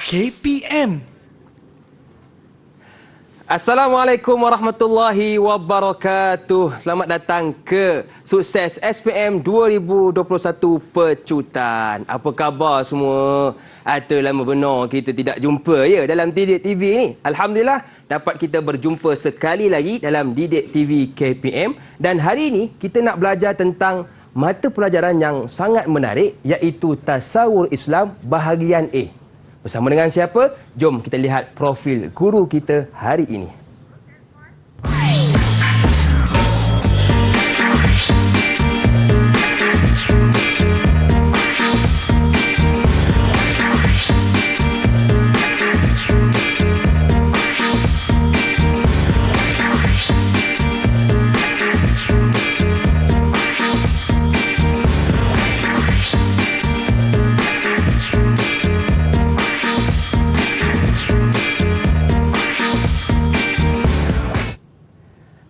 KPM. Assalamualaikum warahmatullahi wabarakatuh. Selamat datang ke Sukses SPM 2021 Pecutan. Apa khabar semua? Ada lama benar kita tidak jumpa ya dalam Didik TV ni. Alhamdulillah dapat kita berjumpa sekali lagi dalam Didik TV KPM. Dan hari ini kita nak belajar tentang mata pelajaran yang sangat menarik, iaitu Tasawur Islam bahagian A. Bersama dengan siapa? Jom kita lihat profil guru kita hari ini.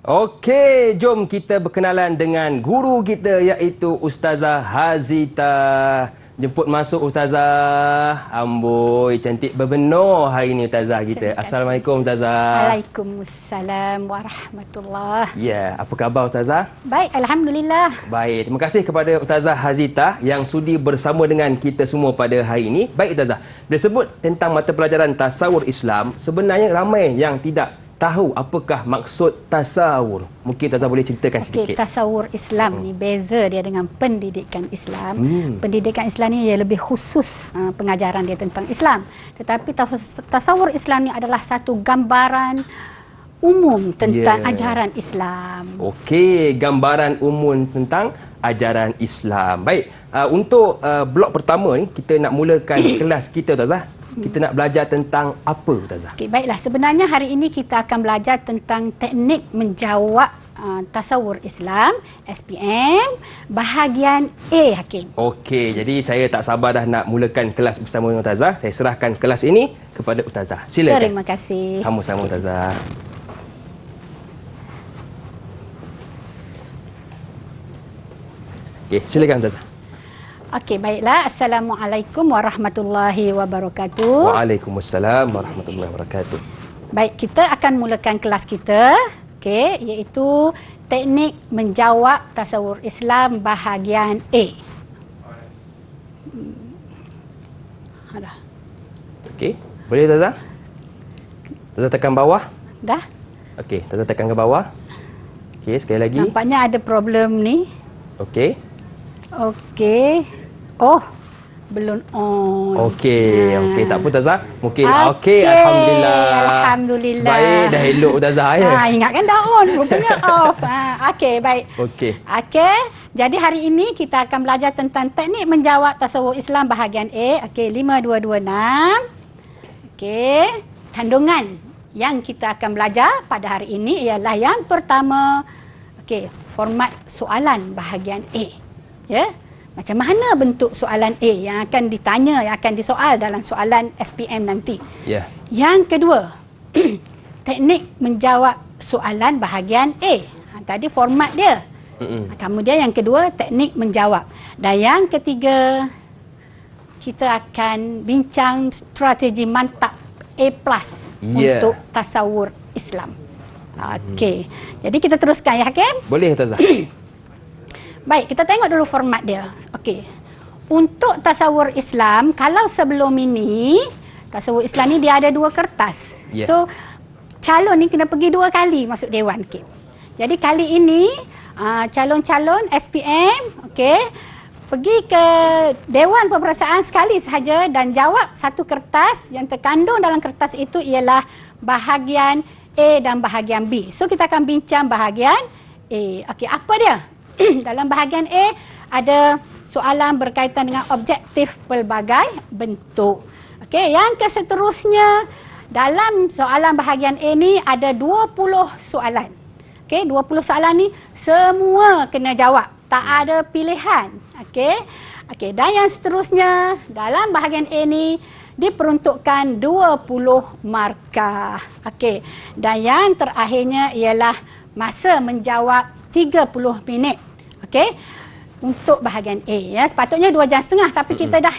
Okey, jom kita berkenalan dengan guru kita iaitu Ustazah Hazita. Jemput masuk Ustazah. Amboi, cantik berbenar hari ini Ustazah kita. Assalamualaikum Ustazah. Waalaikumsalam warahmatullahi. Ya, apa khabar Ustazah? Baik, alhamdulillah. Baik, terima kasih kepada Ustazah Hazita yang sudi bersama dengan kita semua pada hari ini. Baik Ustazah, bila sebut tentang mata pelajaran Tasawur Islam, sebenarnya ramai yang tidak tahu apakah maksud tasawur. Mungkin Ustazah boleh ceritakan sedikit. Tasawur Islam ni beza dia dengan pendidikan Islam. Pendidikan Islam ni ia lebih khusus pengajaran dia tentang Islam. Tetapi tasawur Islam ni adalah satu gambaran umum tentang ajaran Islam. Okey, gambaran umum tentang ajaran Islam. Baik, untuk blok pertama ni kita nak mulakan kelas kita Ustazah. Kita nak belajar tentang apa Ustazah? Okey, baiklah. Sebenarnya hari ini kita akan belajar tentang teknik menjawab tasawur Islam SPM bahagian A, Hakim. Okey, jadi saya tak sabar dah nak mulakan kelas bersama dengan Ustazah. Saya serahkan kelas ini kepada Ustazah. Silakan. Terima kasih. Sama-sama Ustazah. Okey, silakan Ustazah. Okey, baiklah. Assalamualaikum warahmatullahi wabarakatuh. Waalaikumsalam warahmatullahi wabarakatuh. Baik, kita akan mulakan kelas kita, okey, iaitu teknik menjawab tasawur Islam bahagian A. Okey, boleh Ustazah? Ustazah tekan bawah. Dah? Okey, Ustazah tekan ke bawah. Okey, sekali lagi. Nampaknya ada problem ni. Okey. Okey. Oh, belum on. Okey, okey, tak apa Ustazah. Mungkin okey, alhamdulillah. Alhamdulillah. Baik, dah elok Ustazah ya. Ingatkan dah on, rupanya off. Okey, baik. Okey. Okey, jadi hari ini kita akan belajar tentang teknik menjawab tasawur Islam bahagian A. Okey, 5226. Okey, kandungan yang kita akan belajar pada hari ini ialah yang pertama, okey, format soalan bahagian A. Ya. Macam mana bentuk soalan A yang akan ditanya, yang akan disoal dalam soalan SPM nanti. Ya. Yang kedua, teknik menjawab soalan bahagian A. Tadi format dia. Kemudian yang kedua, teknik menjawab. Dan yang ketiga, kita akan bincang strategi mantap A+ untuk tasawur Islam. Okey. Jadi kita teruskan ya, Hakim? Boleh Ustazah. Baik, kita tengok dulu format dia. Okey. Untuk tasawur Islam, kalau sebelum ini, tasawur Islam ni dia ada 2 kertas. So, calon ni kena pergi 2 kali masuk dewan. Okay. Jadi kali ini, calon-calon SPM, okey, pergi ke Dewan Peperiksaan sekali sahaja dan jawab 1 kertas. Yang terkandung dalam kertas itu ialah bahagian A dan bahagian B. So, kita akan bincang bahagian A. Okey, apa dia? Dalam bahagian A ada soalan berkaitan dengan objektif pelbagai bentuk. Okey, yang seterusnya dalam soalan bahagian A ni ada 20 soalan. Okey, 20 soalan ni semua kena jawab, tak ada pilihan. Okey. Okey, dan yang seterusnya dalam bahagian A ni diperuntukkan 20 markah. Okey. Dan yang terakhirnya ialah masa menjawab 30 minit. Okey. Untuk bahagian A ya. Sepatutnya 2 jam setengah tapi kita dah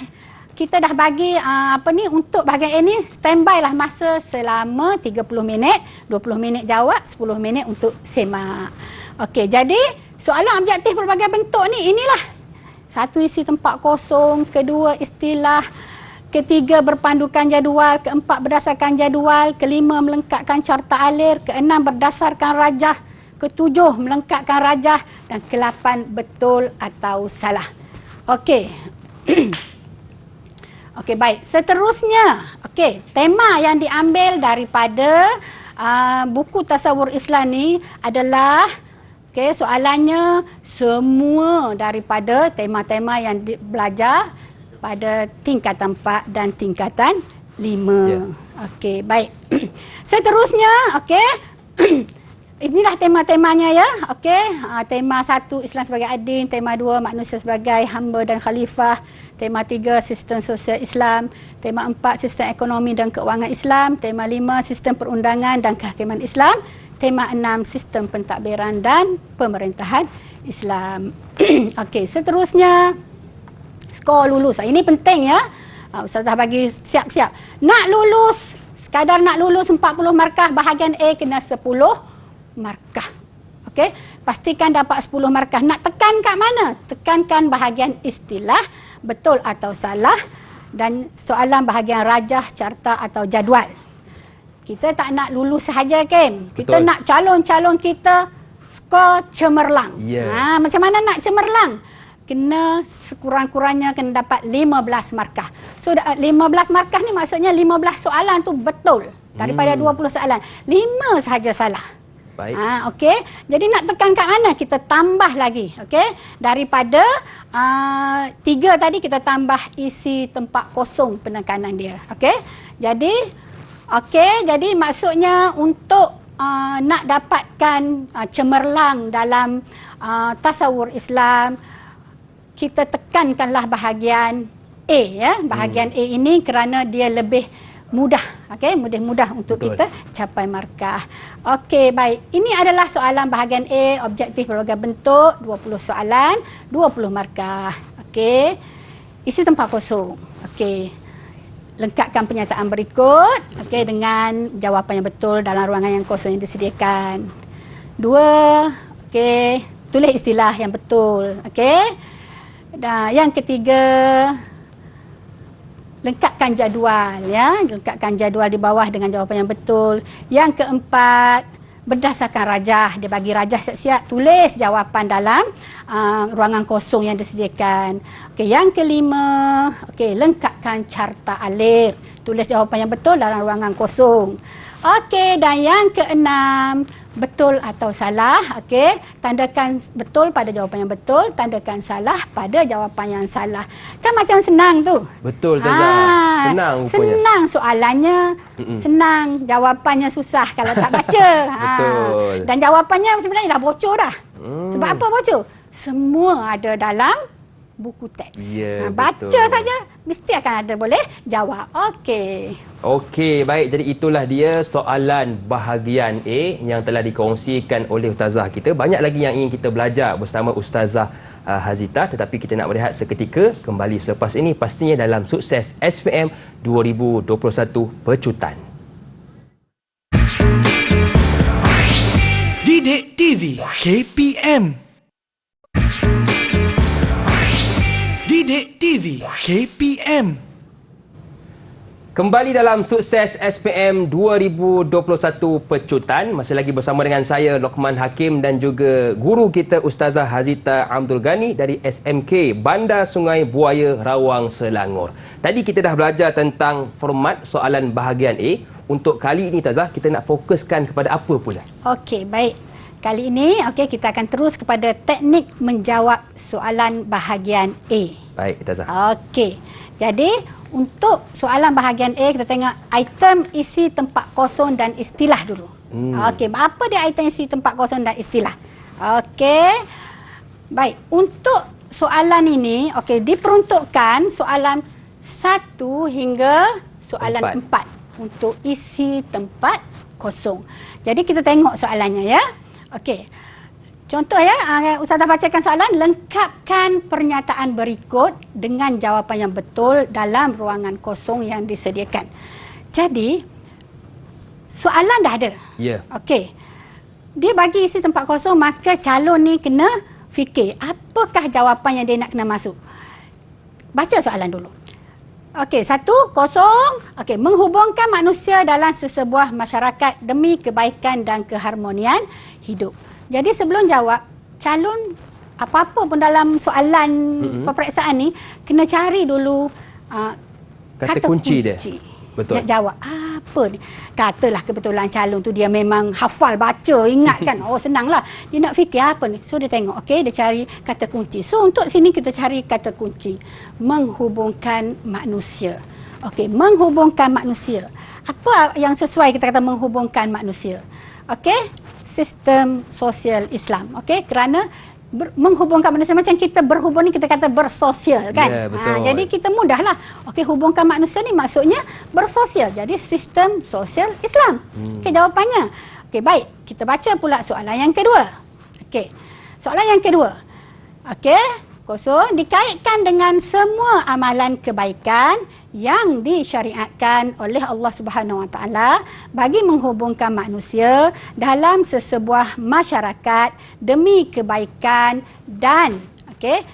kita dah bagi untuk bahagian A ni standby lah masa selama 30 minit, 20 minit jawab, 10 minit untuk semak. Okey, jadi soalan objektif berbagai bentuk ni inilah. Satu, isi tempat kosong, kedua, istilah, ketiga, berpandukan jadual, keempat, berdasarkan jadual, kelima, melengkapkan carta alir, keenam, berdasarkan rajah, ketujuh, melengkapkan rajah, dan ke-8 betul atau salah. Okey. Okey, baik. Seterusnya, okey, tema yang diambil daripada buku Tasawur Islam ni adalah, okey, soalannya semua daripada tema-tema yang belajar pada tingkatan 4 dan tingkatan 5. Yeah. Okey, baik. Seterusnya, okey. Inilah tema-temanya ya. Okey, tema 1 Islam sebagai adin, tema 2 manusia sebagai hamba dan khalifah, tema 3 sistem sosial Islam, tema 4 sistem ekonomi dan keuangan Islam, tema 5 sistem perundangan dan kehakiman Islam, tema 6 sistem pentadbiran dan pemerintahan Islam. Okey, seterusnya skor lulus. Ini penting ya. Ustazah bagi siap-siap. Nak lulus, sekadar nak lulus 40 markah, bahagian A kena 10 markah. Okey, pastikan dapat 10 markah. Nak tekan kat mana? Tekankan bahagian istilah, betul atau salah, dan soalan bahagian rajah, carta atau jadual. Kita tak nak lulus sahaja kan? Kita nak calon-calon kita skor cemerlang. Yeah. Macam mana nak cemerlang? Kena sekurang-kurangnya kena dapat 15 markah. So 15 markah ni maksudnya 15 soalan tu betul. Daripada 20 soalan, 5 sahaja salah. Baik. Okey. Jadi nak tekan kat mana? Kita tambah lagi. Okey. Daripada 3 tadi kita tambah isi tempat kosong penekanan dia. Okey. Jadi maksudnya untuk nak dapatkan cemerlang dalam tasawur Islam, kita tekankanlah bahagian A ya. Bahagian A ini kerana dia lebih mudah, okey, mudah untuk kita capai markah. Okey, baik. Ini adalah soalan bahagian A, objektif berbagai bentuk, 20 soalan, 20 markah. Okey. Isi tempat kosong. Okey. Lengkapkan pernyataan berikut, okey, dengan jawapan yang betul dalam ruangan yang kosong yang disediakan. 2, okey, tulis istilah yang betul, okey. Dan yang ketiga, lengkapkan jadual ya, lengkapkan jadual di bawah dengan jawapan yang betul. Yang keempat, berdasarkan rajah, dia bagi rajah siap-siap, tulis jawapan dalam ruangan kosong yang disediakan. Okey, yang kelima, okey, lengkapkan carta alir, tulis jawapan yang betul dalam ruangan kosong. Okey, dan yang keenam, betul atau salah, okey, tandakan betul pada jawapan yang betul, tandakan salah pada jawapan yang salah. Kan macam senang tu. Betul Tazah. Senang rupanya. Senang soalannya, senang, jawapannya susah kalau tak baca. Betul. Dan jawapannya sebenarnya dah bocor dah. Sebab apa bocor? Semua ada dalam buku teks. Baca saja mesti akan ada boleh jawab. Okey. Okey, baik. Jadi itulah dia soalan bahagian A yang telah dikongsikan oleh Ustazah kita. Banyak lagi yang ingin kita belajar bersama Ustazah Hazita, tetapi kita nak berehat seketika. Kembali selepas ini pastinya dalam Sukses SPM 2021 Pecutan. Didik TV KPM. Didik TV KPM. Kembali dalam Sukses SPM 2021 Pecutan. Masih lagi bersama dengan saya Lokman Hakim dan juga guru kita Ustazah Hazita Abdul Ghani dari SMK Bandar Sungai Buaya Rawang Selangor. Tadi kita dah belajar tentang format soalan bahagian A. Untuk kali ini Ustazah, kita nak fokuskan kepada apa pula? Okey, baik. Kali ini kita akan terus kepada teknik menjawab soalan bahagian A. Baik, Ustazah. Okey. Jadi, untuk soalan bahagian A, kita tengok item isi tempat kosong dan istilah dulu. Okey, apa dia item isi tempat kosong dan istilah? Okey. Baik, untuk soalan ini, diperuntukkan soalan 1 hingga soalan 4 untuk isi tempat kosong. Jadi, kita tengok soalannya ya. Okey. Contoh ya, Ustazah bacakan soalan, lengkapkan pernyataan berikut dengan jawapan yang betul dalam ruangan kosong yang disediakan. Jadi, soalan dah ada. Ya. Okey. Dia bagi isi tempat kosong, maka calon ni kena fikir apakah jawapan yang dia nak kena masuk. Baca soalan dulu. Okey, 1, kosong. Okey, menghubungkan manusia dalam sesebuah masyarakat demi kebaikan dan keharmonian hidup. Jadi sebelum jawab, calon apa-apa pun dalam soalan peperiksaan ni kena cari dulu Kata kunci dia. Betul. Nak jawab apa ni? Katalah kebetulan calon tu dia memang hafal baca, ingat kan. Oh senanglah. Dia nak fikir apa ni. So dia tengok, okey, dia cari kata kunci. So untuk sini kita cari kata kunci. Menghubungkan manusia. Okey, menghubungkan manusia. Apa yang sesuai kita kata menghubungkan manusia? Okey, sistem sosial Islam. Okey, kerana menghubungkan manusia macam kita berhubung ni kita kata bersosial kan. Ya, betul. Jadi kita mudahlah. Okey, hubungkan manusia ni maksudnya bersosial. Jadi sistem sosial Islam. Okey, jawapannya. Okey, baik. Kita baca pula soalan yang kedua. Okey. Soalan yang kedua. Okey, kosong dikaitkan dengan semua amalan kebaikan yang disyariatkan oleh Allah Subhanahu Wa Taala bagi menghubungkan manusia dalam sesebuah masyarakat demi kebaikan dan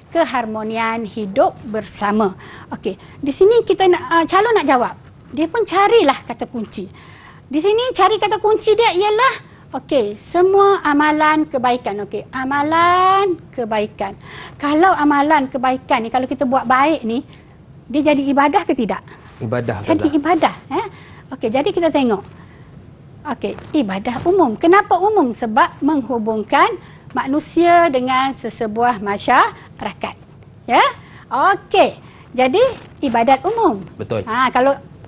keharmonian hidup bersama. Okey, di sini kita nak, calon nak jawab. Dia pun carilah kata kunci. Di sini cari kata kunci dia ialah semua amalan kebaikan. Okey, amalan kebaikan. Kalau amalan kebaikan ni kalau kita buat baik ni dia jadi ibadah ke tidak? Ibadah. Jadi ibadah. Okey, jadi kita tengok. Okey, ibadah umum. Kenapa umum? Sebab menghubungkan manusia dengan sesebuah masyarakat. Ya? Okey. Jadi ibadat umum. Betul.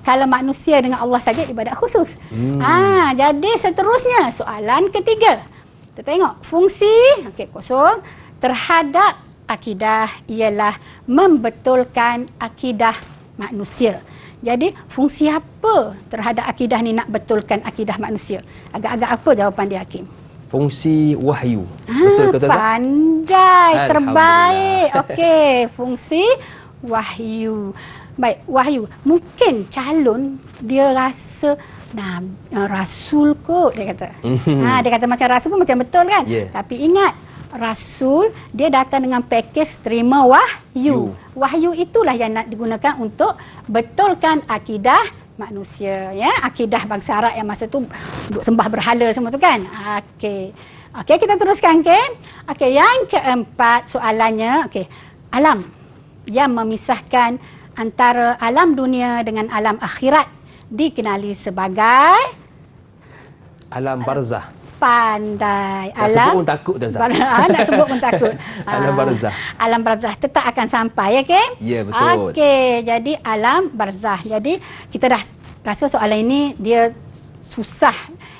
Kalau manusia dengan Allah saja ibadat khusus. Jadi seterusnya soalan ketiga. Kita tengok fungsi kosong terhadap akidah ialah membetulkan akidah manusia. Jadi fungsi apa terhadap akidah ni nak betulkan akidah manusia? Agak-agak apa jawapan dia, Hakim? Fungsi wahyu. Betul ke tak? Pandai, terbaik. Okey, fungsi wahyu. Baik, wahyu. Mungkin calon dia rasa rasul kot dia kata. Dia kata macam rasul pun macam betul kan? Yeah. Tapi ingat, rasul dia datang dengan pakej terima wahyu. Wahyu itulah yang nak digunakan untuk betulkan akidah manusia, ya, akidah bangsa Arab yang masa tu duk sembah berhala semua tu kan. Okey, kita teruskan ke. Okey, yang keempat soalannya, alam yang memisahkan antara alam dunia dengan alam akhirat dikenali sebagai alam barzah. Pandai. Nak sebut pun takut dah, Zah. Nak sebut pun takut. Alam barzah. Alam barzah tetap akan sampai, okey? Ya, betul. Okey, jadi alam barzah. Jadi kita dah rasa soalan ini dia susah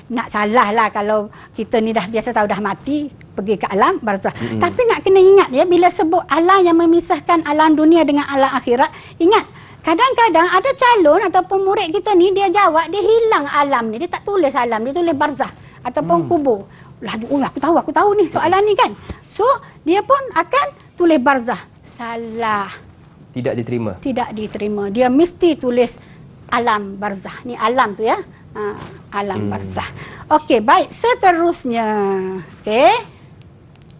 nak salah lah kalau kita ni dah biasa tahu dah mati pergi ke alam barzah. Tapi nak kena ingat ya, bila sebut alam yang memisahkan alam dunia dengan alam akhirat, ingat kadang-kadang ada calon ataupun murid kita ni dia jawab dia hilang alam ni, dia tak tulis alam, dia tulis barzah ataupun kubur. Lah, aku tahu ni soalan ni kan. So, dia pun akan tulis barzah. Salah. Tidak diterima. Tidak diterima. Dia mesti tulis alam barzah. Ni alam tu ya. Alam barzah. Okey, baik. Seterusnya. Okey.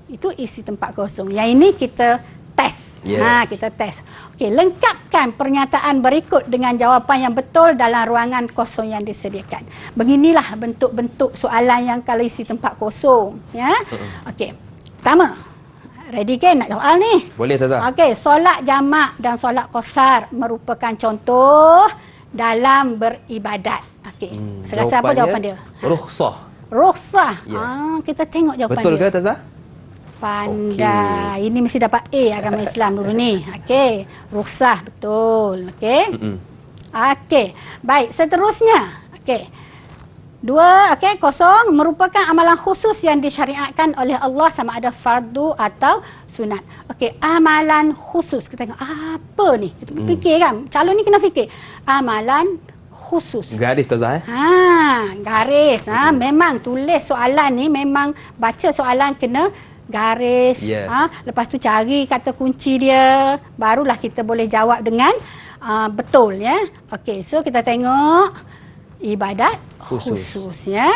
Itu isi tempat kosong. Yang ini kita tes. Yeah. Kita tes. Okey, lengkapkan pernyataan berikut dengan jawapan yang betul dalam ruangan kosong yang disediakan. Beginilah bentuk-bentuk soalan yang kalau isi tempat kosong, ya. Okey. Pertama, ready ke nak soal ni? Boleh, Tazah. Okey, solat jamak dan solat qasar merupakan contoh dalam beribadat. Okey. Saya rasa apa jawapan dia? Rukhsah. Rukhsah. Ya. Kita tengok jawapan Betul dia. ke, Tazah? Pandai. Ini mesti dapat A agama Islam dulu ni. Okey. Rukhsah betul. Okey. Okey. Baik, seterusnya. Okey. 2, kosong merupakan amalan khusus yang disyariatkan oleh Allah sama ada fardu atau sunat. Okey, amalan khusus. Kita tengok apa ni? Kita fikir kan. Calon ni kena fikir. Amalan khusus. Garis, Tazah. Garis. Memang tulis soalan ni memang baca soalan kena garis. Lepas tu cari kata kunci dia. Barulah kita boleh jawab dengan betul ya. Okey, so kita tengok ibadat khusus ya.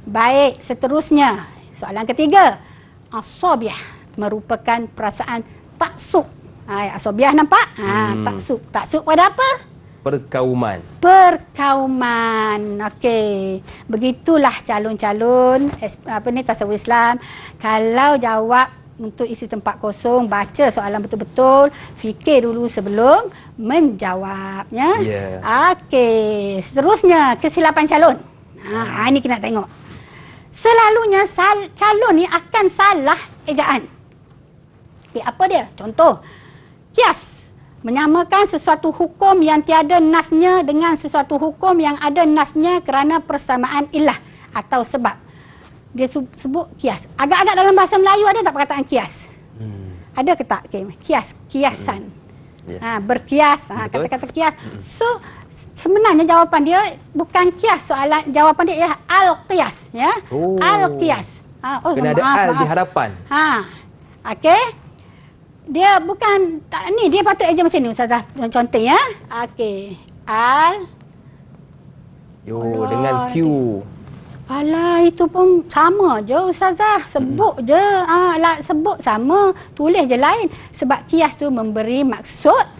Baik, seterusnya soalan ketiga. Asabiah merupakan perasaan taksub. Asabiah nampak? Taksub. Taksub pada apa? Perkauman. Perkauman. Okey. Begitulah calon-calon tasawuf Islam. Kalau jawab untuk isi tempat kosong, baca soalan betul-betul, fikir dulu sebelum menjawabnya. Okey. Seterusnya kesilapan calon. Ini kita nak tengok. Selalunya calon ni akan salah ejaan. Apa dia? Contoh, kias. Menyamakan sesuatu hukum yang tiada nasnya dengan sesuatu hukum yang ada nasnya kerana persamaan ilah atau sebab. Dia sebut kias. Agak-agak dalam bahasa Melayu ada tak perkataan kias? Ada ke tak? Okay. Kias, kiasan. Berkias, kata-kata kias. So, sebenarnya jawapan dia bukan kias, jawapan dia ialah al-qiyas ya. Al-qiyas. Kena ada al di hadapan. Okey. Dia bukan ni, dia patut eja macam ni Ustazah. Contoh ya. Okey. Dengan Q. Alah, itu pun sama je Ustazah. Sebut je. Sebut sama, tulis je lain. Sebab kias tu memberi maksud.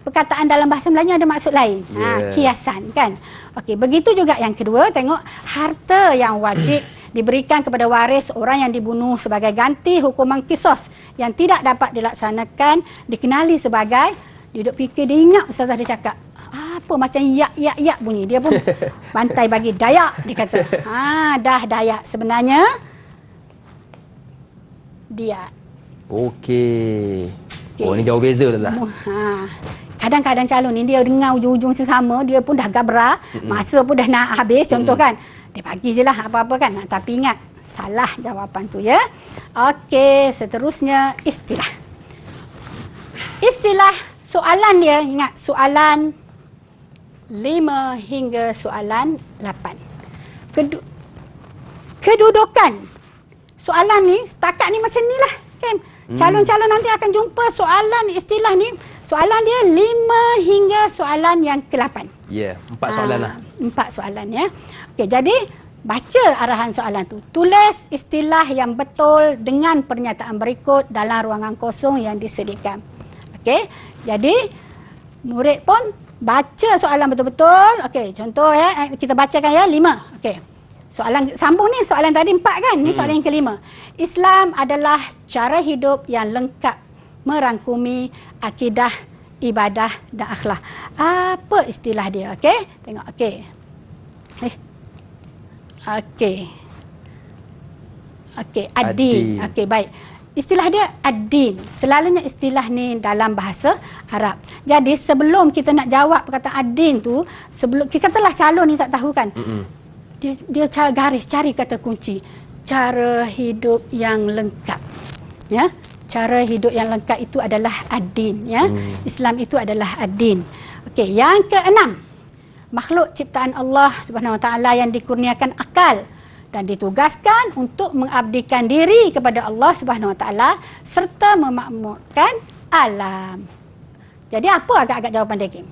Perkataan dalam bahasa Melayu ada maksud lain. Kiasan kan. Okey, begitu juga yang kedua, tengok harta yang wajib diberikan kepada waris orang yang dibunuh sebagai ganti hukuman kisos yang tidak dapat dilaksanakan, dikenali sebagai, dia duduk fikir, dia ingat Ustazah dia cakap apa macam yak bunyi, dia pun bantai bagi Dayak, dia kata dah Dayak, sebenarnya dia. Okey. Ni jauh beza dah. Kadang-kadang calon ni dia dengar ujung-ujung sesama, dia pun dah gabra, masa pun dah nak habis, contoh kan. Dia bagi je lah apa-apa kan. Tapi ingat, salah jawapan tu ya. Okey, seterusnya istilah. Istilah soalan dia, ingat soalan 5 hingga soalan 8. Kedudukan soalan ni, setakat ni macam ni lah kan. Calon-calon nanti akan jumpa soalan istilah ni. Soalan dia 5 hingga soalan yang ke-8. 4 soalan lah. 4 soalan ya. Okey, jadi baca arahan soalan tu. Tulis istilah yang betul dengan pernyataan berikut dalam ruangan kosong yang disediakan. Okey, jadi murid pun baca soalan betul-betul. Okey, contoh ya, kita bacakan ya 5. Okey. Soalan sambung ni, soalan tadi 4 kan? Ni soalan yang ke-5. Islam adalah cara hidup yang lengkap merangkumi akidah, ibadah dan akhlak. Apa istilah dia? Okey, tengok. Okey. Okey, ad-din. Okey, baik. Istilah dia ad-din. Selalunya istilah ni dalam bahasa Arab. Jadi sebelum kita nak jawab perkataan ad-din tu, sebelum kita katalah calon ni tak tahu kan. Dia cari garis, cari kata kunci. Cara hidup yang lengkap. Ya. Cara hidup yang lengkap itu adalah ad-din ya. Islam itu adalah ad-din. Okey, yang ke-6. Makhluk ciptaan Allah Subhanahu Wa Taala yang dikurniakan akal dan ditugaskan untuk mengabdikan diri kepada Allah Subhanahu Wa Taala serta memakmurkan alam. Jadi apa agak-agak jawapan dia, Kim?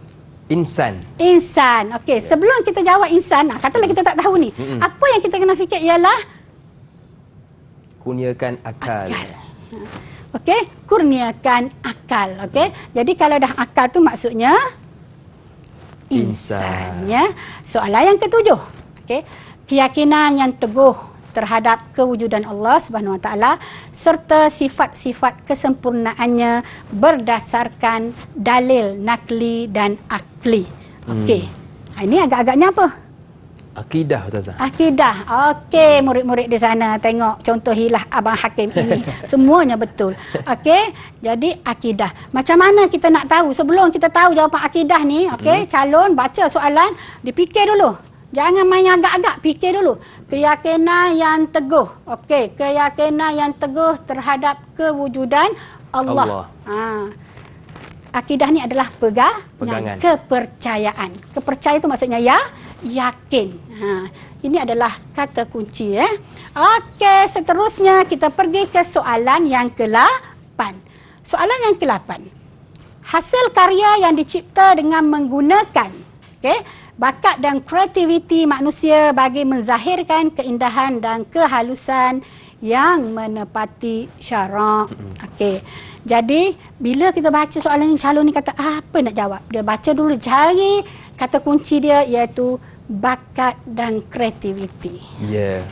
Insan. Insan. Okey, sebelum kita jawab insan, katalah kita tak tahu ni. Apa yang kita kena fikir ialah kurniakan akal. Okey, kurniakan akal. Okey. Jadi kalau dah akal tu maksudnya insan ya. Soalan yang ke-7. Okey. Keyakinan yang teguh terhadap kewujudan Allah Subhanahu Wa Taala serta sifat-sifat kesempurnaannya berdasarkan dalil nakli dan akli. Okey. Ini agak-agaknya apa? Akidah, Ustazah. Akidah. Okey, murid-murid di sana tengok contoh hilah Abang Hakim ini. Semuanya betul. Okey, jadi akidah. Macam mana kita nak tahu? Sebelum kita tahu jawapan akidah ni, okey, calon baca soalan, dipikir dulu. Jangan main agak-agak, fikir dulu. Keyakinan yang teguh. Okey, keyakinan yang teguh terhadap kewujudan Allah. Akidah ni adalah pegangan, kepercayaan. Kepercayaan itu maksudnya yakin. Ini adalah kata kunci. Okey, seterusnya kita pergi ke soalan yang ke-8. Soalan yang ke-8. Hasil karya yang dicipta dengan menggunakan bakat dan kreativiti manusia bagi menzahirkan keindahan dan kehalusan yang menepati syarak. Okey. Jadi, bila kita baca soalan calon ni kata apa nak jawab? Dia baca dulu, cari kata kunci dia iaitu bakat dan kreativiti.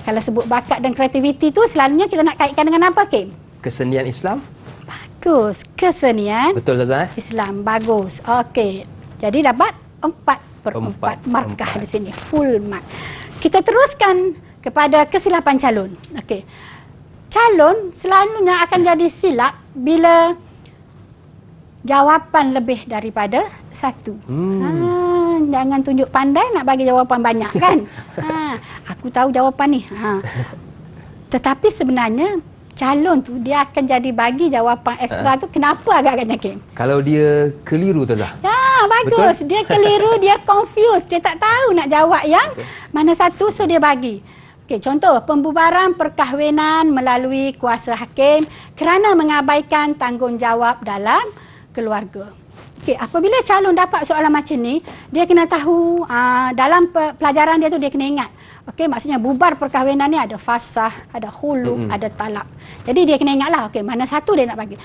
Kalau sebut bakat dan kreativiti tu selalunya kita nak kaitkan dengan apa, Kim? Kesenian Islam. Bagus. Kesenian. Betul, Ustazah? Islam. Bagus. Okey. Jadi dapat 4/4 markah di sini. Full mark. Kita teruskan kepada kesilapan calon. Okey. Calon selalunya akan jadi silap bila jawapan lebih daripada satu. Jangan tunjuk pandai nak bagi jawapan banyak kan. Aku tahu jawapan ni. Tetapi sebenarnya calon tu dia akan jadi bagi jawapan ekstra tu kenapa agak-agaknya, Kim? Kalau dia keliru tu lah. Bagus. Betul? Dia keliru, dia confused, dia tak tahu nak jawab yang mana satu, so dia bagi. Okey, contoh pembubaran perkahwinan melalui kuasa hakim kerana mengabaikan tanggungjawab dalam keluarga. Okey, apabila calon dapat soalan macam ni, dia kena tahu dalam pelajaran dia tu dia kena ingat. Okey, maksudnya bubar perkahwinan ni ada fasah, ada khulu, ada talak. Jadi dia kena ingatlah, okey, mana satu dia nak bagi.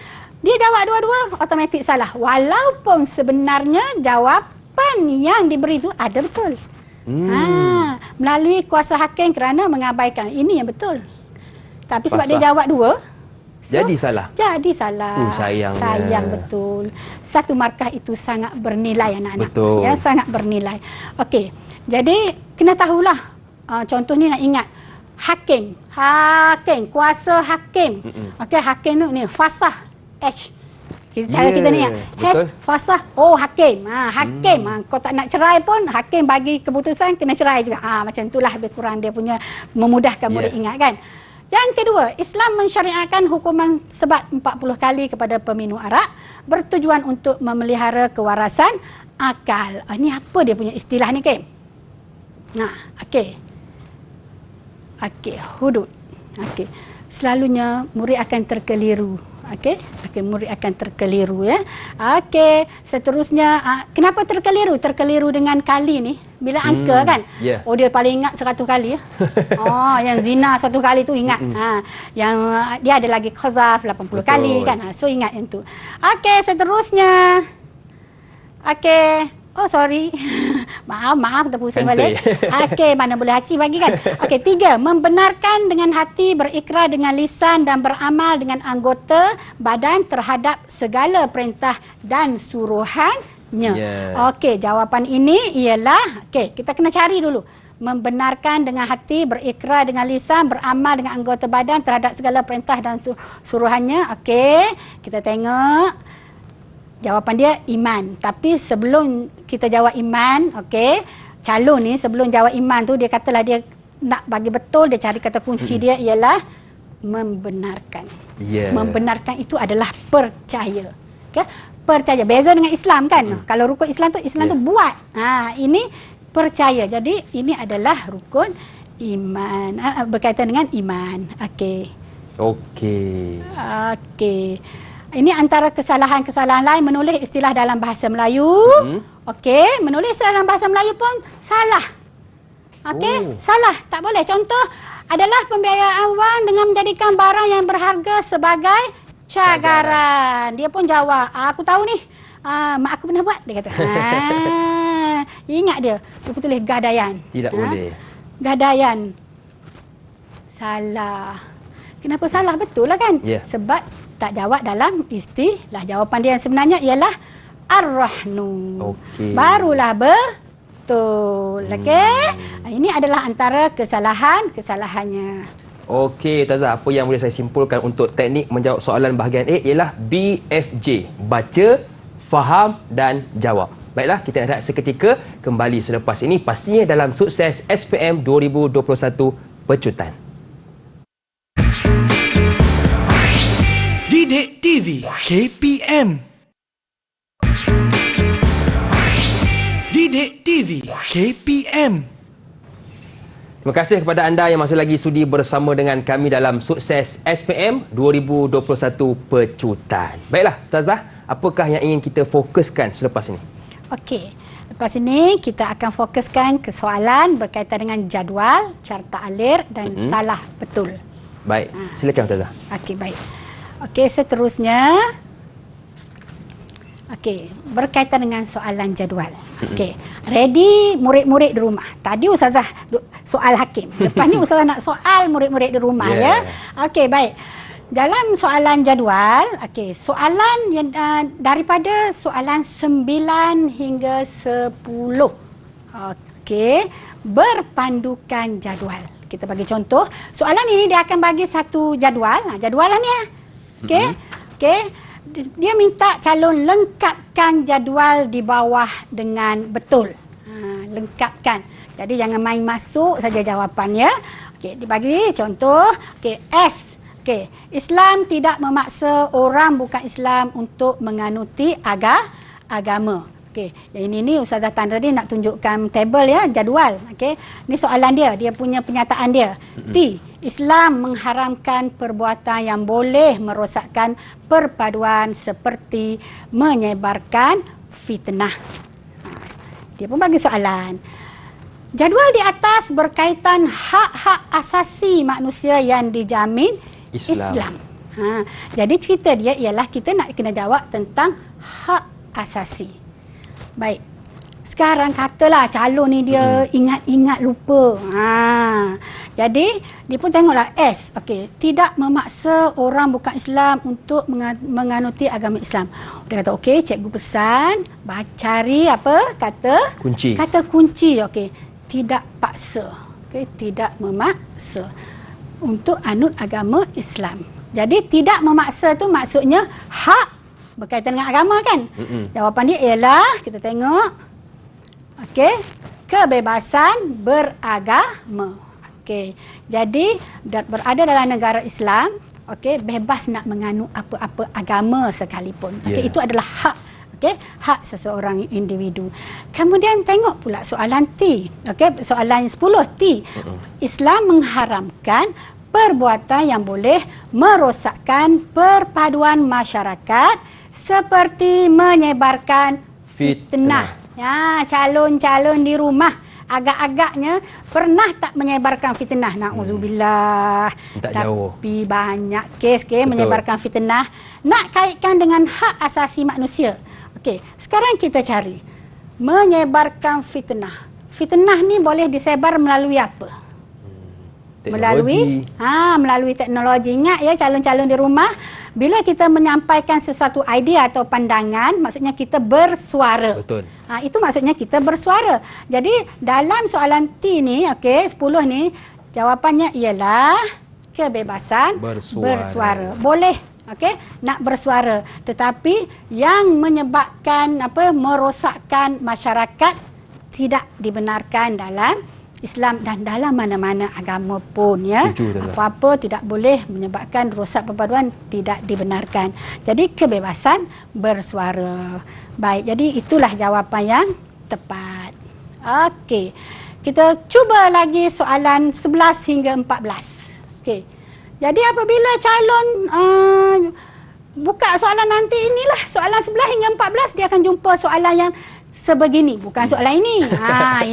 Dia jawab dua-dua, automatik salah. Walaupun sebenarnya jawapan yang diberi tu ada betul. Melalui kuasa hakim kerana mengabaikan. Ini yang betul. Tapi sebab dia jawab dua, jadi salah. Jadi salah. Sayangnya. Sayang betul. Satu markah itu sangat bernilai anak-anak. Betul. Ya, sangat bernilai. Okey. Jadi kena tahulah. Contoh ni nak ingat. Hakim, kuasa hakim. Okey, hakim tu ni fasah H. Cara kita ni fasah hakim. Hakim. Kau tak nak cerai pun hakim bagi keputusan kena cerai juga. Macam itulah lebih kurang dia punya memudahkan murid ingat kan. Yang kedua, Islam mensyariatkan hukuman sebat 40 kali kepada peminum arak bertujuan untuk memelihara kewarasan akal. Ini apa dia punya istilah ni, Kim? Okey, hudud. Okey. Selalunya murid akan terkeliru. Okey, murid akan terkeliru ya. Okey, seterusnya kenapa terkeliru? Terkeliru dengan kali ni. Bila angka kan? Oh, dia paling ingat 100 kali ya. Yang zina 1 kali tu ingat. Yang dia ada lagi qazaf 80 kali kan. So ingat yang tu. Okey, seterusnya. Okey. Oh, sorry. maaf terpusing balik. Okey, mana boleh Haci bagi kan? Okey, 3. Membenarkan dengan hati, berikrar dengan lisan dan beramal dengan anggota badan terhadap segala perintah dan suruhannya. Okey, jawapan ini ialah, kita kena cari dulu. Membenarkan dengan hati, berikrar dengan lisan, beramal dengan anggota badan terhadap segala perintah dan suruhannya. Okey, kita tengok. Jawapan dia iman. Tapi sebelum kita jawab iman, calon ni sebelum jawab iman tu dia katalah dia nak bagi betul, dia cari kata kunci dia ialah membenarkan. Membenarkan itu adalah percaya. Percaya. Beza dengan Islam kan. Kalau rukun Islam tu buat. Ini percaya. Jadi ini adalah rukun iman. Berkaitan dengan iman. Okey. Ini antara kesalahan-kesalahan lain menulis istilah dalam bahasa Melayu. Menulis istilah dalam bahasa Melayu pun salah. Salah. Tak boleh. Contoh adalah pembiayaan wang dengan menjadikan barang yang berharga sebagai cagaran. Dia pun jawab, aku tahu ni. Mak aku pernah buat. Dia kata, ingat dia. Dia pun tulis gadaian. Tidak boleh. Gadaian. Salah. Kenapa salah? Betul lah kan? Sebab tak jawab dalam istilah. Jawapan dia yang sebenarnya ialah ar-rahnu. Barulah betul. Ini adalah antara kesalahannya. Okey, Ustazah, apa yang boleh saya simpulkan untuk teknik menjawab soalan bahagian A ialah BFJ. Baca, faham dan jawab. Baiklah, kita nak rehat seketika, kembali selepas ini pastinya dalam Sukses SPM 2021 Pecutan. Didik TV KPM. Didik TV KPM. Terima kasih kepada anda yang masih lagi sudi bersama dengan kami dalam Sukses SPM 2021 Pecutan. Baiklah, Ustazah, apakah yang ingin kita fokuskan selepas ini? Okey. Lepas ini kita akan fokuskan ke soalan berkaitan dengan jadual, carta alir dan salah betul. Baik, silakan Ustazah. Okey, baik. Okey, seterusnya. Okey, berkaitan dengan soalan jadual. Okey, ready murid-murid di rumah. Tadi Ustazah soal hakim. Lepas ni Ustazah nak soal murid-murid di rumah ya. Okey, baik. Dalam soalan jadual, okey, soalan yang daripada soalan 9 hingga 10. Okey, berpandukan jadual. Kita bagi contoh. Soalan ini dia akan bagi satu jadual. Jadualan ni. Okey. Okey. Dia minta calon lengkapkan jadual di bawah dengan betul. Lengkapkan. Jadi jangan main masuk saja jawapannya. Okey, dibagi contoh. Okey, S. Okey, Islam tidak memaksa orang bukan Islam untuk menganuti agama. Okey, yang ini Ustazah Tan tadi nak tunjukkan tabel ya, jadual. Okey, ni soalan dia punya penyataan dia. T. Islam mengharamkan perbuatan yang boleh merosakkan perpaduan seperti menyebarkan fitnah. Dia pun bagi soalan. Jadual di atas berkaitan hak-hak asasi manusia yang dijamin Islam. Jadi cerita dia ialah kita nak kena jawab tentang hak asasi. Baik. Sekarang katalah calon ni dia ingat-ingat lupa. Jadi dia pun tengoklah S. Okey, tidak memaksa orang bukan Islam untuk menganuti agama Islam. Dia kata okey, cikgu pesan cari apa? Kata kunci. Kata kunci. Okey, tidak paksa. Okey, tidak memaksa untuk anut agama Islam. Jadi tidak memaksa tu maksudnya hak berkaitan dengan agama kan? Jawapan dia ialah kita tengok. Okey, kebebasan beragama. Okey, jadi berada dalam negara Islam, okey, bebas nak menganut apa-apa agama sekalipun. Okey, itu adalah hak. Okey, hak seseorang individu. Kemudian tengok pula soalan T. Okey, soalan 10 T. Islam mengharamkan perbuatan yang boleh merosakkan perpaduan masyarakat seperti menyebarkan fitnah. Ya, calon-calon di rumah agak-agaknya pernah tak menyebarkan fitnah? Na'udzubillah. Tapi banyak kes menyebarkan fitnah. Nak kaitkan dengan hak asasi manusia. Okey, sekarang kita cari. Menyebarkan fitnah. Fitnah ni boleh disebar melalui apa? Teknologi. Melalui teknologi. Ingat ya calon-calon di rumah, bila kita menyampaikan sesuatu idea atau pandangan, maksudnya kita bersuara. Betul. Itu maksudnya kita bersuara. Jadi dalam soalan T ni, okey, 10 ni, jawapannya ialah kebebasan bersuara. Boleh, okey, nak bersuara. Tetapi yang menyebabkan merosakkan masyarakat tidak dibenarkan dalam Islam dan dalam mana-mana agama pun ya. Apa-apa tidak boleh menyebabkan rosak perpaduan tidak dibenarkan. Jadi kebebasan bersuara. Baik, jadi itulah jawapan yang tepat. Okey. Kita cuba lagi soalan 11 hingga 14. Okey. Jadi apabila calon buka soalan nanti inilah soalan 11 hingga 14 dia akan jumpa soalan yang sebegini, bukan soalan ini.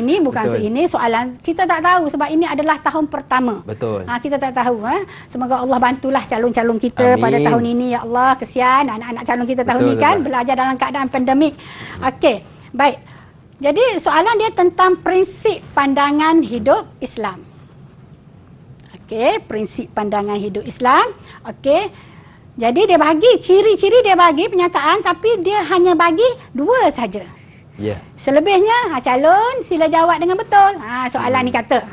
Ini bukan ini soalan kita tak tahu sebab ini adalah tahun pertama. Betul. Kita tak tahu. Semoga Allah bantulah calon-calon kita pada tahun ini ya Allah. Kesian anak-anak calon kita tahun ini kan belajar dalam keadaan pandemik. Okey, baik. Jadi soalan dia tentang prinsip pandangan hidup Islam. Okey, prinsip pandangan hidup Islam. Okey. Jadi dia bagi ciri-ciri, dia bagi pernyataan tapi dia hanya bagi 2 saja. Selebihnya calon sila jawab dengan betul. Soalan ni kata.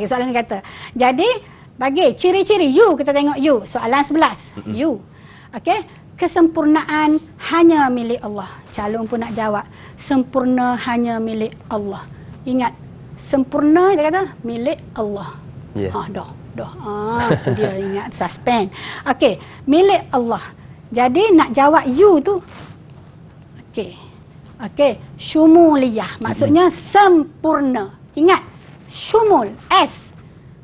Soalan ni kata. Jadi bagi ciri-ciri you, kita tengok you. Soalan 11. You. Okey, kesempurnaan hanya milik Allah. Calon pun nak jawab. Sempurna hanya milik Allah. Ingat, sempurna dia kata milik Allah. Dah. Itu dia ingat suspend. Okey, milik Allah. Jadi nak jawab you tu. Okey. Okey, syumuliyah maksudnya sempurna. Ingat, syumul S.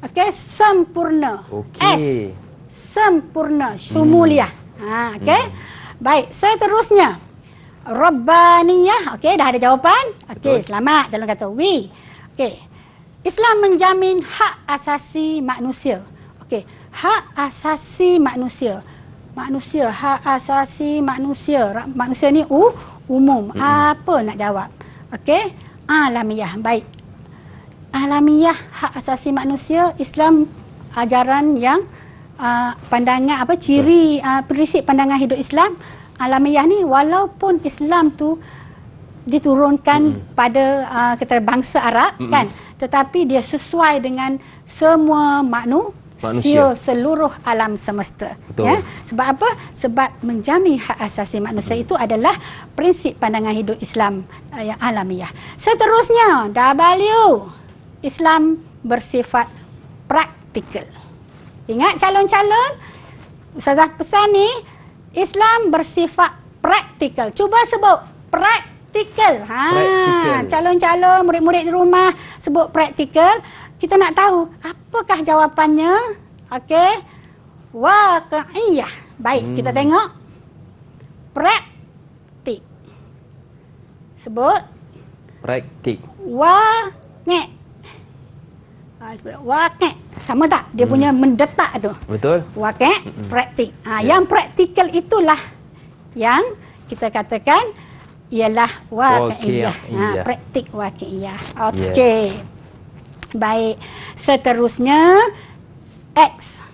Okey, sempurna. Okey. S. Sempurna, syumuliyah. Okey. Baik, seterusnya. Rabbaniyah. Okey, dah ada jawapan? Okey, selamat. Calon kata we. Okey. Islam menjamin hak asasi manusia. Okey, hak asasi manusia. Manusia, hak asasi manusia. Manusia ni umum. Apa nak jawab? Okey, alamiah. Baik. Alamiah, hak asasi manusia, Islam ajaran yang pandangan apa ciri prinsip pandangan hidup Islam. Alamiah ni walaupun Islam tu diturunkan pada kita bangsa Arab kan, tetapi dia sesuai dengan semua manusia seluruh alam semesta. Betul. Ya, sebab apa? Sebab menjamin hak asasi manusia itu adalah prinsip pandangan hidup Islam yang alamiah. Seterusnya, W, Islam bersifat praktikal. Ingat calon-calon, Ustazah pesan ni, Islam bersifat praktikal. Cuba sebut praktikal. Calon-calon, murid-murid di rumah sebut praktikal. Kita nak tahu apakah jawapannya. Okey. Waqi'iyah. Baik, kita tengok. Praktik. Sebut. Praktik. Waqi'. Waqi'. Sama tak? Dia punya mendetak tu. Betul. Waqi', praktik. Yang praktikal itulah yang kita katakan ialah waqi'iyah. Praktik waqi'iyah. Okey. Baik. Seterusnya X.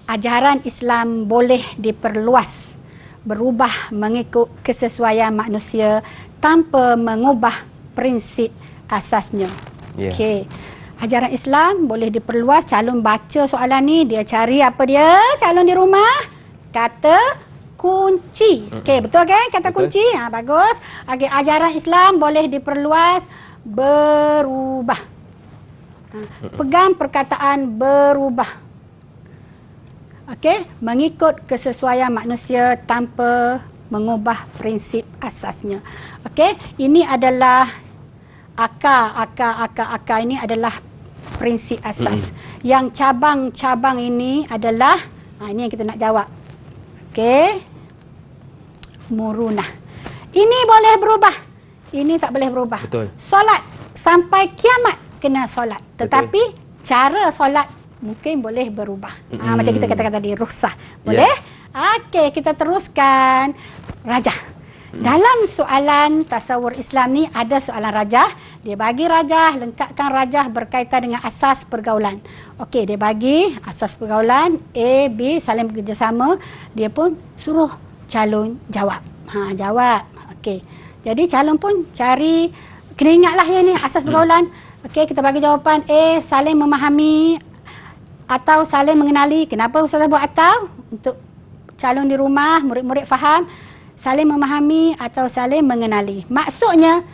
Ajaran Islam boleh diperluas, berubah mengikut kesesuaian manusia tanpa mengubah prinsip asasnya. Okey. Ajaran Islam boleh diperluas. Calon baca soalan ni, dia cari apa dia? Calon di rumah? Kata kunci. Okey, betul kan? Kata kunci. Bagus. Okey, ajaran Islam boleh diperluas, berubah. Pegang perkataan berubah. Okey, mengikut kesesuaian manusia tanpa mengubah prinsip asasnya. Okey, ini adalah akar ini adalah prinsip asas. Yang cabang-cabang ini adalah ini yang kita nak jawab. Okey. Murunah. Ini boleh berubah. Ini tak boleh berubah. Betul. Solat sampai kiamat kena solat. Tetapi cara solat mungkin boleh berubah. Macam kita kata-kata tadi, rukhsah. Boleh? Okey, kita teruskan. Rajah. Dalam soalan tasawur Islam ni ada soalan rajah. Dia bagi rajah, lengkapkan rajah berkaitan dengan asas pergaulan. Okey, dia bagi asas pergaulan A, B saling bekerjasama. Dia pun suruh calon jawab. Jawab. Okey. Jadi calon pun cari, kena ingatlah yang ni asas pergaulan. Okey, kita bagi jawapan A, saling memahami atau saling mengenali. Kenapa Ustazah buat atau? Untuk calon di rumah, murid-murid faham. Saling memahami atau saling mengenali. Maksudnya,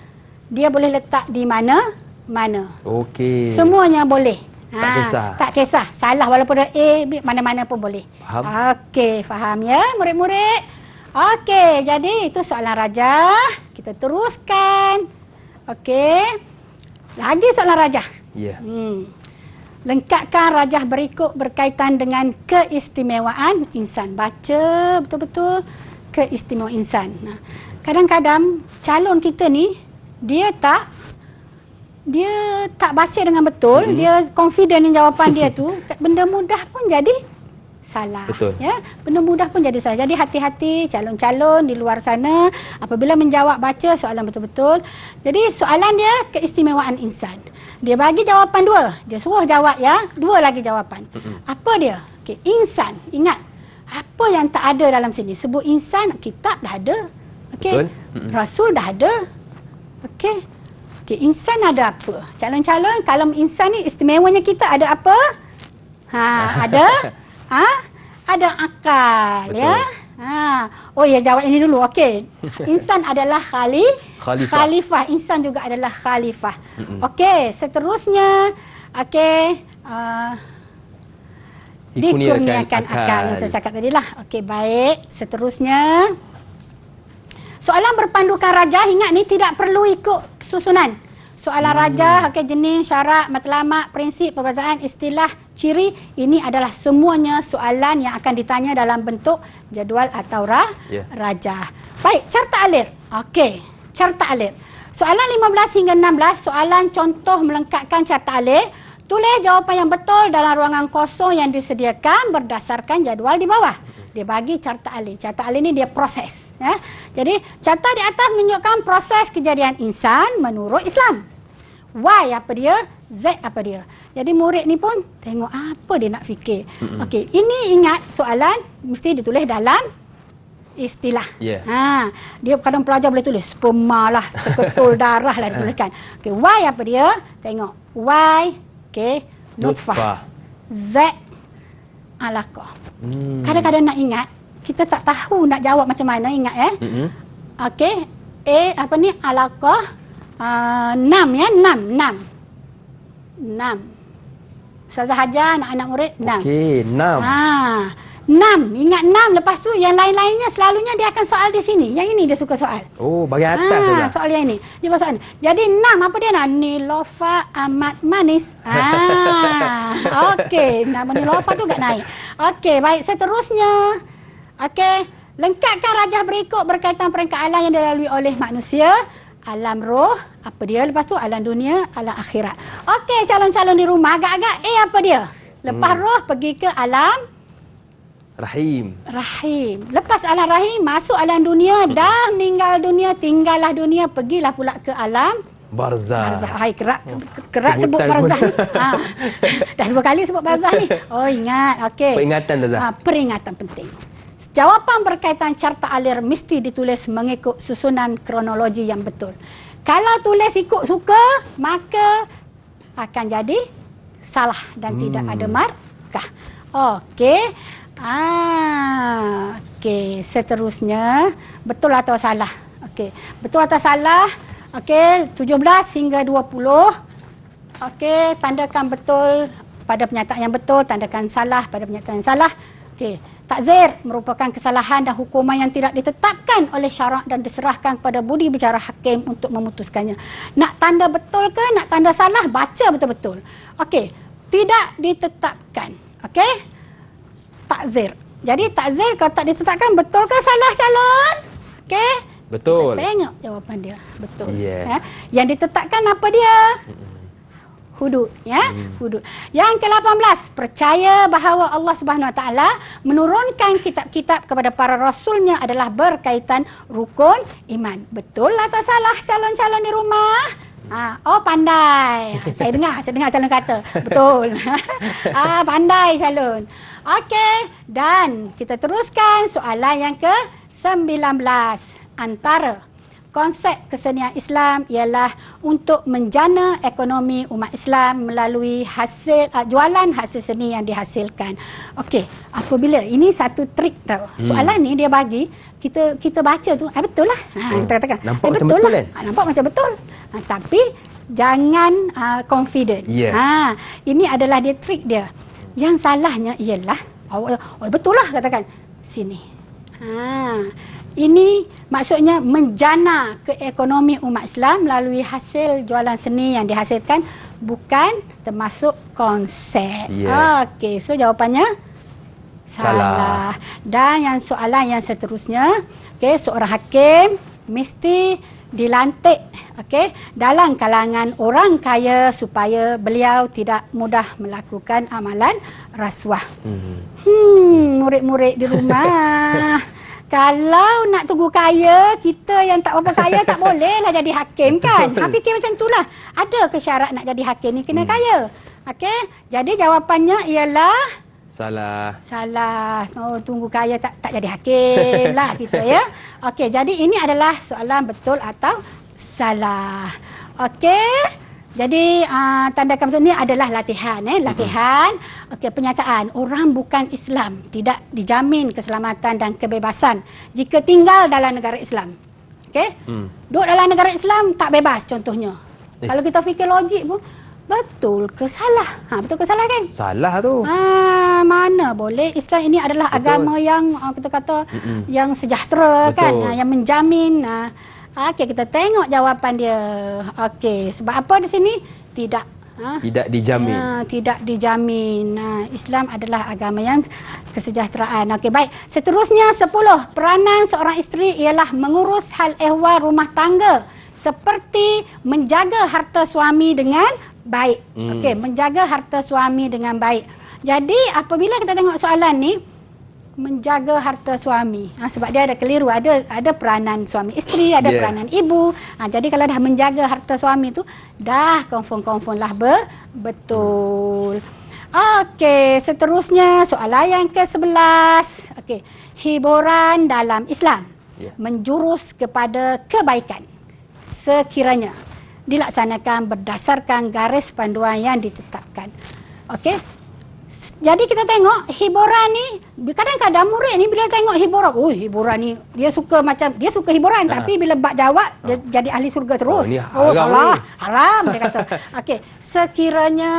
dia boleh letak di mana-mana. Okey. Semuanya boleh. Tak kisah. Tak kisah. Salah walaupun ada A, B, mana-mana pun boleh. Faham? Okey, faham ya murid-murid? Okey, jadi itu soalan rajah. Kita teruskan. Okey. Lagi soalan rajah. Ya. Lengkapkan rajah berikut berkaitan dengan keistimewaan insan. Baca betul-betul keistimewaan insan. Kadang-kadang calon kita ni dia tak baca dengan betul, dia confident dengan jawapan dia tu, benda mudah pun jadi salah. Betul. Ya, benda mudah pun jadi salah. Jadi hati-hati calon-calon di luar sana apabila menjawab baca soalan betul-betul. Jadi soalan dia keistimewaan insan. Dia bagi jawapan dua, dia suruh jawab ya, dua lagi jawapan. Apa dia? Okey, insan. Ingat, apa yang tak ada dalam sini? Sebut insan, kitab dah ada. Okey. Rasul dah ada. Okey. Okey, insan ada apa? Calon-calon, kalau insan ni istimewanya kita ada apa? Ada ada akal. Betul. Ya. Oh ya, jawab ini dulu. Okey. Insan adalah khalifah. Insan juga adalah khalifah. Okey, seterusnya okey, dikurniakan akal yang saya cakap tadi lah. Okey, baik. Seterusnya Soalan berpandukan raja, ingat ni tidak perlu ikut susunan. Soalan raja, okey, jenis, syarat, matlamat, prinsip, perbezaan, istilah, ciri, ini adalah semuanya soalan yang akan ditanya dalam bentuk jadual atau raja. Baik, carta alir. Okey, carta alir. Soalan 15 hingga 16, soalan contoh melengkapkan carta alir. Tulis jawapan yang betul dalam ruangan kosong yang disediakan berdasarkan jadual di bawah. Dia bagi carta alir. Carta alir ni dia proses. Ya. Jadi, carta di atas menunjukkan proses kejadian insan menurut Islam. Y apa dia? Z apa dia? Jadi, murid ni pun tengok apa dia nak fikir. Okey, ini ingat soalan mesti ditulis dalam istilah. Dia kadang pelajar boleh tulis sperma lah, seketul darah lah dituliskan. Okey, Y apa dia? Tengok. Y, okey, nutfah. Z, alaqah. Kadang-kadang nak ingat, kita tak tahu nak jawab macam mana, ingat Okey, apa ni, alaqah 6 ya, 6. Ustazah Hajar, anak-anak murid 6. Okey, 6. 6. Ingat 6. Lepas tu yang lain-lainnya selalunya dia akan soal di sini. Yang ini dia suka soal. Oh, bagian atas saja. Soal yang ini. Dia soal. Jadi 6 apa dia nak? Nilofa amat manis. Okey, nama Nilofa tu agak naik. Okey, baik, seterusnya. Okey, lengkapkan rajah berikut berkaitan perangkat alam yang dilalui oleh manusia. Alam roh, apa dia? Lepas tu alam dunia, alam akhirat. Okey, calon-calon di rumah agak-agak apa dia? Lepas roh pergi ke alam Rahim. Lepas alam rahim, masuk alam dunia, dah meninggal dunia, tinggallah dunia, pergilah pula ke alam barzah. Hai, kerak sebut barzah ni. Dah 2 kali sebut barzah ni. Oh, ingat. Okey. Peringatan Tazah. Peringatan penting. Jawapan berkaitan carta alir mesti ditulis mengikut susunan kronologi yang betul. Kalau tulis ikut suka, maka akan jadi salah dan tidak ada markah. Okey. Okey, seterusnya betul atau salah? Okey, betul atau salah? Okey, 17 hingga 20. Okey, tandakan betul pada pernyataan yang betul, tandakan salah pada pernyataan yang salah. Okey, takzir merupakan kesalahan dan hukuman yang tidak ditetapkan oleh syarak dan diserahkan kepada budi bicara hakim untuk memutuskannya. Nak tanda betul ke, nak tanda salah, baca betul-betul. Okey, tidak ditetapkan. Okey? Takzir. Jadi takzir kalau tak ditetapkan, betul ke salah calon? Okey? Betul. Kita tengok jawapan dia. Betul. Yeah. Yang ditetapkan apa dia? Hudud, ya. Hudud. Yang ke-18, percaya bahawa Allah Subhanahu Wa Taala menurunkan kitab-kitab kepada para rasulnya adalah berkaitan rukun iman. Betul atau salah calon-calon di rumah? Oh, pandai. Saya dengar calon kata. Betul. Pandai calon. Okey, dan kita teruskan soalan yang ke-19. Antara konsep kesenian Islam ialah untuk menjana ekonomi umat Islam melalui jualan hasil seni yang dihasilkan. Okey, apabila ini satu trik tau. Soalan ni dia bagi kita baca tu betul lah. Kita katakan nampak macam betul betul lah. Nampak macam betul. Tapi jangan confident. Ini adalah dia trik dia. Yang salahnya ialah betul lah katakan sini. Ini maksudnya menjana ke ekonomi umat Islam melalui hasil jualan seni yang dihasilkan, bukan termasuk konsep. Okey, so jawapannya salah. Dan yang soalan yang seterusnya, seorang hakim mesti dilantik dalam kalangan orang kaya supaya beliau tidak mudah melakukan amalan rasuah. Murid-murid di rumah kalau nak tunggu kaya, kita yang tak berapa kaya tak bolehlah jadi hakim kan. Fikir macam itulah. Ada ke syarat nak jadi hakim ni kena kaya? Okey, jadi jawapannya ialah salah. Tunggu kaya tak jadi hakim lah kita ya. Okey, jadi ini adalah soalan betul atau salah. Okey. Jadi tandakan betul ni adalah latihan latihan. Okey, pernyataan orang bukan Islam tidak dijamin keselamatan dan kebebasan jika tinggal dalam negara Islam. Okey? Duduk dalam negara Islam tak bebas contohnya. Kalau kita fikir logik pun Betul ke salah? Betul ke salah kan? Salah tu. Mana boleh. Islam ini adalah agama yang kita kata yang sejahtera. Betul. Kan, yang menjamin. Okey, kita tengok jawapan dia. Okey, sebab apa di sini? Tidak dijamin. Tidak dijamin. Islam adalah agama yang kesejahteraan. Okey, baik. Seterusnya 10. Peranan seorang isteri ialah mengurus hal ehwal rumah tangga seperti menjaga harta suami dengan baik. Okey, menjaga harta suami dengan baik. Jadi apabila kita tengok soalan ni, menjaga harta suami. Sebab dia ada keliru, ada peranan suami isteri, ada peranan ibu. Jadi kalau dah menjaga harta suami tu, dah confirm lah betul. Okey, seterusnya soalan yang ke-11. Okey, hiburan dalam Islam menjurus kepada kebaikan sekiranya dilaksanakan berdasarkan garis panduan yang ditetapkan. Okey. Jadi kita tengok hiburan ni, kadang-kadang murid ni bila tengok hiburan, hiburan ni dia suka hiburan tapi bila bak jawab dia jadi ahli surga terus. Salah, haram dia kata. Okey, sekiranya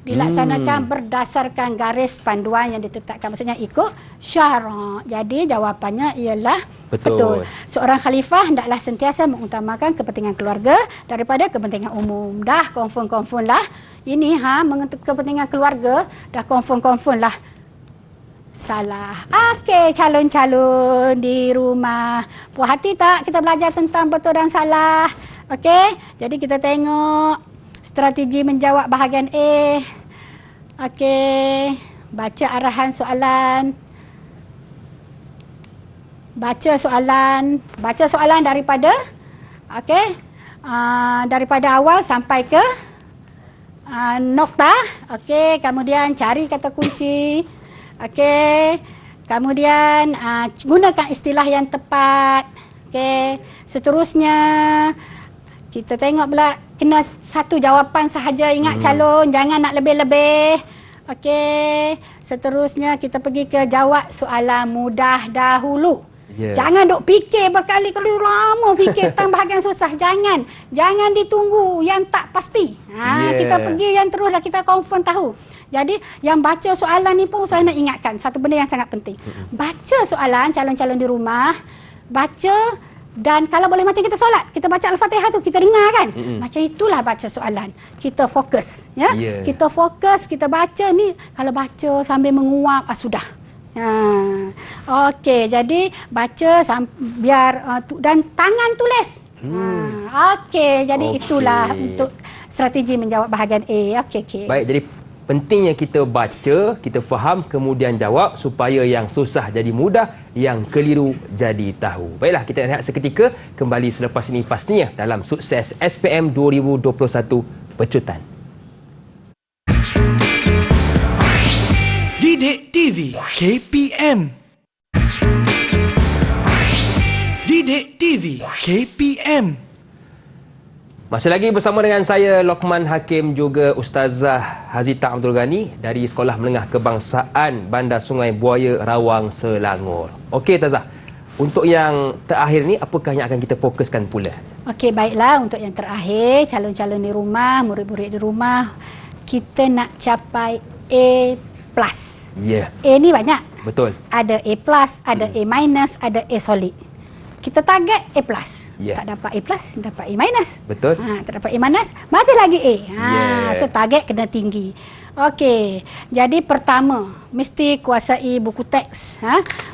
dilaksanakan berdasarkan garis panduan yang ditetapkan, maksudnya ikut syarak. Jadi jawapannya ialah betul. Seorang khalifah hendaklah sentiasa mengutamakan kepentingan keluarga daripada kepentingan umum. Dah confirm lah. Ini kepentingan keluarga dah confirm lah. Salah. Okey, calon-calon di rumah. Puas hati tak kita belajar tentang betul dan salah? Okey, jadi kita tengok strategi menjawab bahagian A. Okey, baca arahan soalan. Baca soalan daripada daripada awal sampai ke nokta. Okey, kemudian cari kata kunci. Okey, kemudian gunakan istilah yang tepat. Okey, seterusnya kita tengok pula kena satu jawapan sahaja. Ingat calon, jangan nak lebih-lebih. Okey, seterusnya kita pergi ke jawab soalan mudah dahulu. Jangan duk fikir berkali-kali lama fikir tentang bahagian susah. Jangan ditunggu yang tak pasti. Kita pergi yang terus dah kita confirm tahu. Jadi yang baca soalan ni pun saya nak ingatkan satu benda yang sangat penting. Baca soalan calon-calon di rumah, baca. Dan kalau boleh macam kita solat, kita baca Al-Fatihah tu, kita dengar kan? Macam itulah baca soalan. Kita fokus, ya. Kita fokus, kita baca ni. Kalau baca sambil menguap, sudah. Okey, jadi baca biar dan tangan tulis. Okey, jadi itulah untuk strategi menjawab bahagian A. Okey. Baik, jadi pentingnya kita baca, kita faham, kemudian jawab supaya yang susah jadi mudah, yang keliru jadi tahu. Baiklah, kita rehat seketika, kembali selepas ini pastinya dalam Sukses SPM 2021 Pecutan. Didik TV KPM. Didik TV KPM. Masih lagi bersama dengan saya Lokman Hakim, juga Ustazah Hazita Abdul Ghani dari Sekolah Menengah Kebangsaan Bandar Sungai Buaya, Rawang, Selangor. Okey Ustazah, untuk yang terakhir ni apakah yang akan kita fokuskan pula? Okey, baiklah, untuk yang terakhir, calon-calon di rumah, murid-murid di rumah, kita nak capai A+. A ni banyak. Betul. Ada A+, ada A-, ada A solid. Kita target A+. Tak dapat A+, dapat A-. Betul. Tak dapat A-, masih lagi A. So target kena tinggi. Okey. Jadi pertama, mesti kuasai buku teks.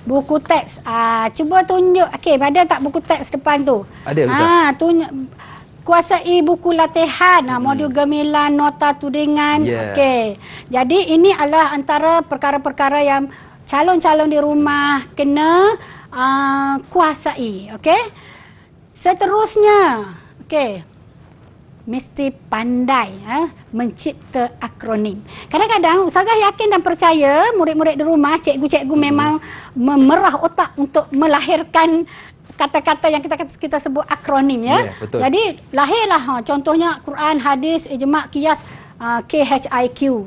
Buku teks. Cuba tunjuk. Okey, ada tak buku teks depan tu? Ada, Ustaz. Tunjuk. Kuasai buku latihan, modul gemilan, nota tudingan. Okey. Jadi ini adalah antara perkara-perkara yang calon-calon di rumah kena kuasai. Okey. Seterusnya, mesti pandai mencipta akronim. Kadang-kadang Ustazah yakin dan percaya murid-murid di rumah, cikgu-cikgu memang memerah otak untuk melahirkan kata-kata yang kita sebut akronim, ya. Betul. Jadi lahirlah contohnya Quran, hadis, ijma', qiyas, KHIQ.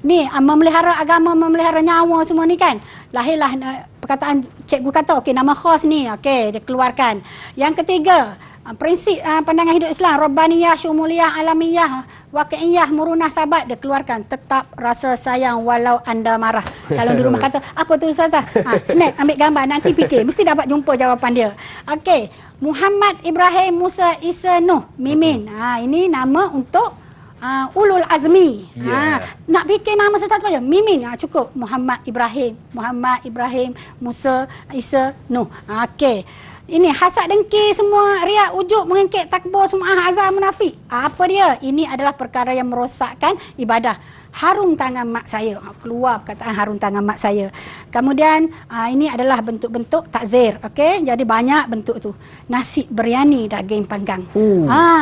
Ni memelihara agama, memelihara nyawa semua ni kan. Lahirlah perkataan cikgu kata, nama khas ni, dia keluarkan. Yang ketiga, prinsip pandangan hidup Islam, Rabbaniyah, Syumuliyah, Alamiyah, Waqi'iyah, Murunah, Sabat, dia keluarkan tetap rasa sayang walau anda marah. Calon di rumah kata, apa tu Ustazah? Snap, ambil gambar, nanti fikir, mesti dapat jumpa jawapan dia. Okey, Muhammad, Ibrahim, Musa, Isa, Nuh, Mimin. Ini nama untuk ulul azmi. Nak fikir nama satu aja, Mimin cukup. Muhammad Ibrahim, Musa, Isa, Nuh. Okey. Ini hasad, dengki, semua riak, ujub, mengingkit, takbur, semua azab, munafik. Apa dia? Ini adalah perkara yang merosakkan ibadah. Harum tangan mak saya. Keluar perkataan harum tangan mak saya. Kemudian ini adalah bentuk-bentuk takzir. Okey, jadi banyak bentuk tu. Nasi biryani daging panggang.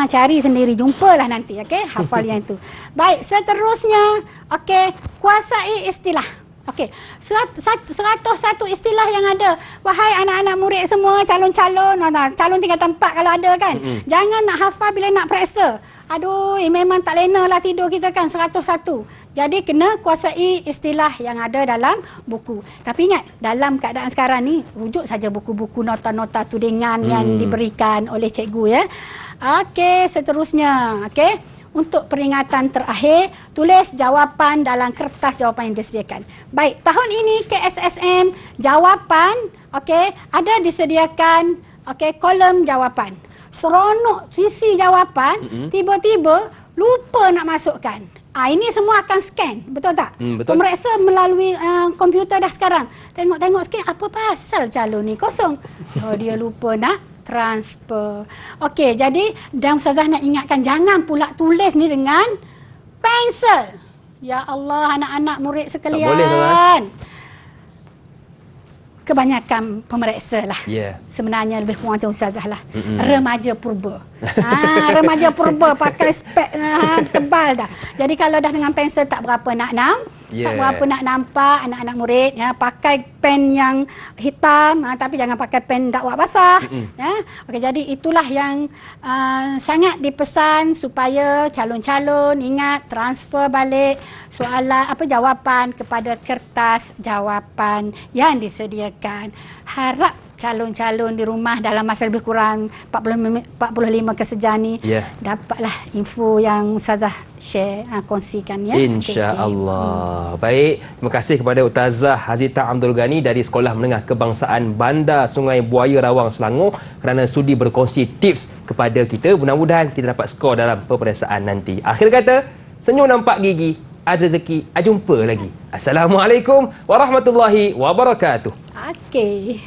Cari sendiri, jumpalah nanti. Okey, hafal yang itu. Baik, seterusnya okey, kuasai istilah. Okey, 101 istilah yang ada. Wahai anak-anak murid semua, calon-calon, calon tinggal tempat kalau ada kan. Jangan nak hafal bila nak periksa. Aduh, memang tak lena lah tidur kita kan, 101. Jadi kena kuasai istilah yang ada dalam buku. Tapi ingat, dalam keadaan sekarang ni, rujuk saja buku-buku nota-nota tudingan yang diberikan oleh cikgu ya. Okey, seterusnya. Okey. Untuk peringatan terakhir, tulis jawapan dalam kertas jawapan yang disediakan. Baik, tahun ini KSSM jawapan ada disediakan kolom jawapan. Seronok sisi jawapan, tiba-tiba lupa nak masukkan. Ini semua akan scan, betul tak? Betul. Pemeriksa melalui komputer dah sekarang. Tengok scan, apa pasal calon ni kosong? Dia lupa nak transfer. Okey, jadi dan Ustazah nak ingatkan, jangan pula tulis ni dengan pensel. Ya Allah, anak-anak murid sekalian. Tak boleh tuan. Kebanyakan pemeriksa lah. Sebenarnya lebih kurang macam Ustazah lah. Remaja purba. Remaja purba pakai spek tebal dah. Jadi kalau dah dengan pensel tak berapa nak tak berapa nak nampak anak-anak murid pakai pen yang hitam tapi jangan pakai pen dakwah basah. Okey, jadi itulah yang sangat dipesan supaya calon-calon ingat transfer balik soalan jawapan kepada kertas jawapan yang disediakan. Harap calon-calon di rumah dalam masa lebih kurang 45 kesejam ni dapatlah info yang Ustazah share, kongsikan ya. InsyaAllah. Baik, terima kasih kepada Ustazah Hazita Abdul Ghani dari Sekolah Menengah Kebangsaan Bandar Sungai Buaya Rawang Selangor kerana sudi berkongsi tips kepada kita. Mudah-mudahan kita dapat skor dalam peperiksaan nanti. Akhir kata, senyum nampak gigi, ada rezeki, jumpa lagi. Assalamualaikum warahmatullahi wabarakatuh. Okey.